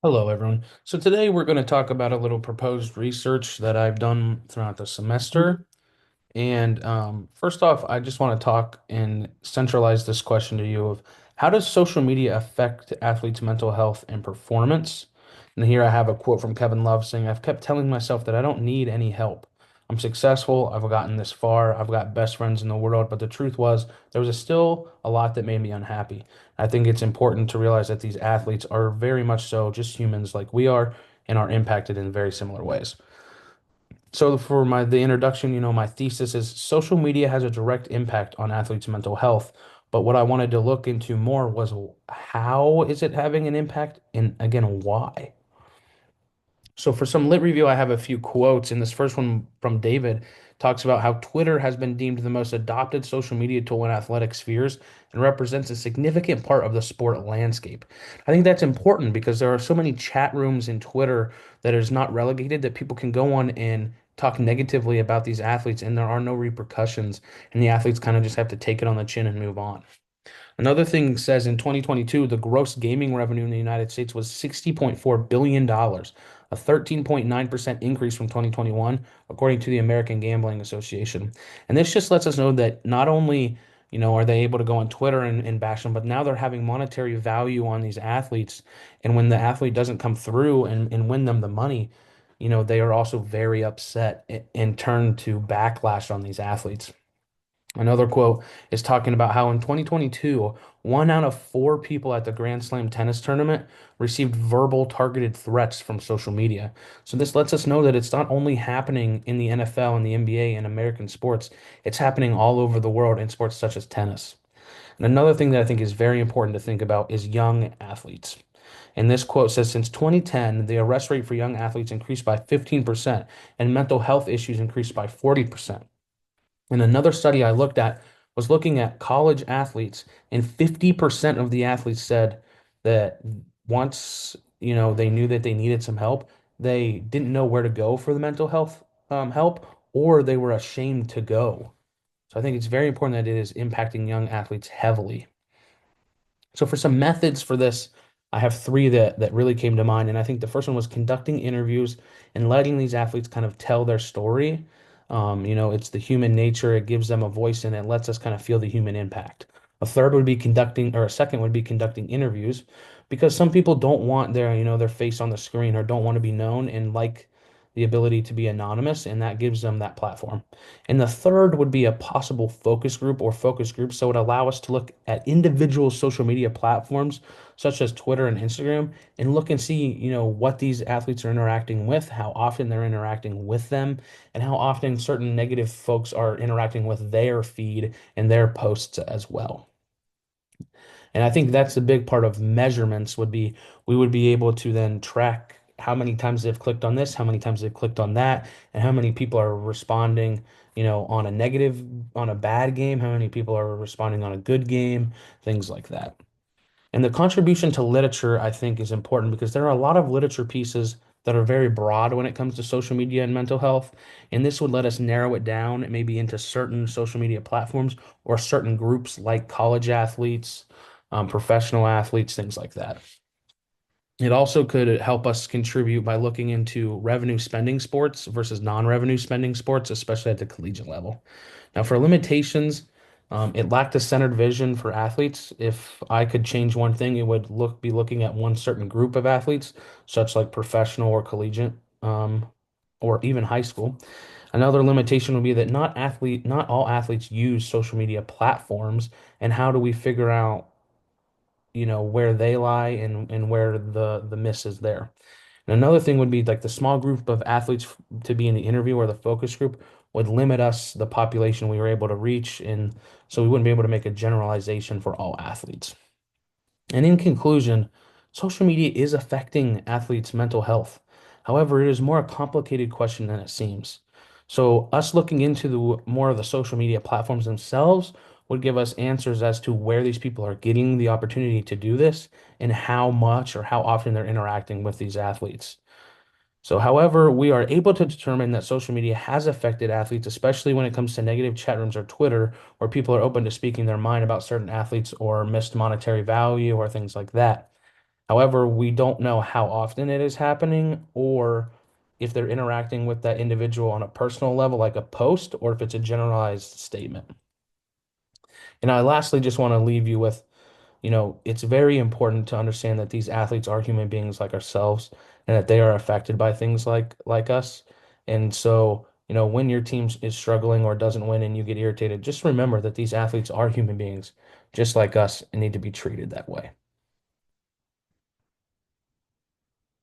Hello, everyone. So today we're going to talk about a little proposed research that I've done throughout the semester. And first off, I just want to talk and centralize this question to you of how does social media affect athletes' mental health and performance? And here I have a quote from Kevin Love saying, I've kept telling myself that I don't need any help. I'm successful. I've gotten this far. I've got best friends in the world. But the truth was, there was still a lot that made me unhappy. I think it's important to realize that these athletes are very much so just humans like we are and are impacted in very similar ways. So for the introduction, my thesis is social media has a direct impact on athletes' mental health. But what I wanted to look into more was how is it having an impact and again, why? So for some lit review, I have a few quotes, and this first one from David talks about how Twitter has been deemed the most adopted social media tool in athletic spheres and represents a significant part of the sport landscape. I think that's important because there are so many chat rooms in Twitter that is not relegated that people can go on and talk negatively about these athletes, and there are no repercussions, and the athletes kind of just have to take it on the chin and move on. Another thing says in 2022, the gross gaming revenue in the United States was $60.4 billion, a 13.9% increase from 2021, according to the American Gambling Association. And this just lets us know that not only, are they able to go on Twitter and bash them, but now they're having monetary value on these athletes. And when the athlete doesn't come through and win them the money, they are also very upset and turn to backlash on these athletes. Another quote is talking about how in 2022, one out of four people at the Grand Slam tennis tournament received verbal targeted threats from social media. So this lets us know that it's not only happening in the NFL and the NBA and American sports, it's happening all over the world in sports such as tennis. And another thing that I think is very important to think about is young athletes. And this quote says, since 2010, the arrest rate for young athletes increased by 15% and mental health issues increased by 40%. And another study I looked at was looking at college athletes, and 50% of the athletes said that once, they knew that they needed some help, they didn't know where to go for the mental health help, or they were ashamed to go. So I think it's very important that it is impacting young athletes heavily. So for some methods for this, I have three that really came to mind, and I think the first one was conducting interviews and letting these athletes kind of tell their story. It's the human nature; it gives them a voice, and it lets us kind of feel the human impact. A third would be conducting, or a second would be conducting interviews, because some people don't want their face on the screen or don't want to be known and like the ability to be anonymous, and that gives them that platform. And the third would be a possible focus group or focus groups. So it would allow us to look at individual social media platforms such as Twitter and Instagram and look and see, what these athletes are interacting with, how often they're interacting with them, and how often certain negative folks are interacting with their feed and their posts as well. And I think that's the big part of measurements would be we would be able to then track how many times they've clicked on this, how many times they've clicked on that, and how many people are responding, on a negative, on a bad game, how many people are responding on a good game, things like that. And the contribution to literature, I think, is important because there are a lot of literature pieces that are very broad when it comes to social media and mental health. And this would let us narrow it down maybe into certain social media platforms or certain groups like college athletes, professional athletes, things like that. It also could help us contribute by looking into revenue spending sports versus non-revenue spending sports, especially at the collegiate level. Now, for limitations, it lacked a centered vision for athletes. If I could change one thing, it would be looking at one certain group of athletes, such like professional or collegiate, or even high school. Another limitation would be that not all athletes use social media platforms, and how do we figure out where they lie and where the miss is there. And another thing would be like the small group of athletes to be in the interview or the focus group would limit us the population we were able to reach, and so we wouldn't be able to make a generalization for all athletes. And in conclusion, social media is affecting athletes' mental health. However, it is more a complicated question than it seems. So, us looking into more of the social media platforms themselves would give us answers as to where these people are getting the opportunity to do this and how much or how often they're interacting with these athletes. So, however, we are able to determine that social media has affected athletes, especially when it comes to negative chat rooms or Twitter, where people are open to speaking their mind about certain athletes or missed monetary value or things like that. However, we don't know how often it is happening or if they're interacting with that individual on a personal level, like a post, or if it's a generalized statement. And I lastly just want to leave you with, it's very important to understand that these athletes are human beings like ourselves and that they are affected by things like us. And so, when your team is struggling or doesn't win and you get irritated, just remember that these athletes are human beings just like us and need to be treated that way.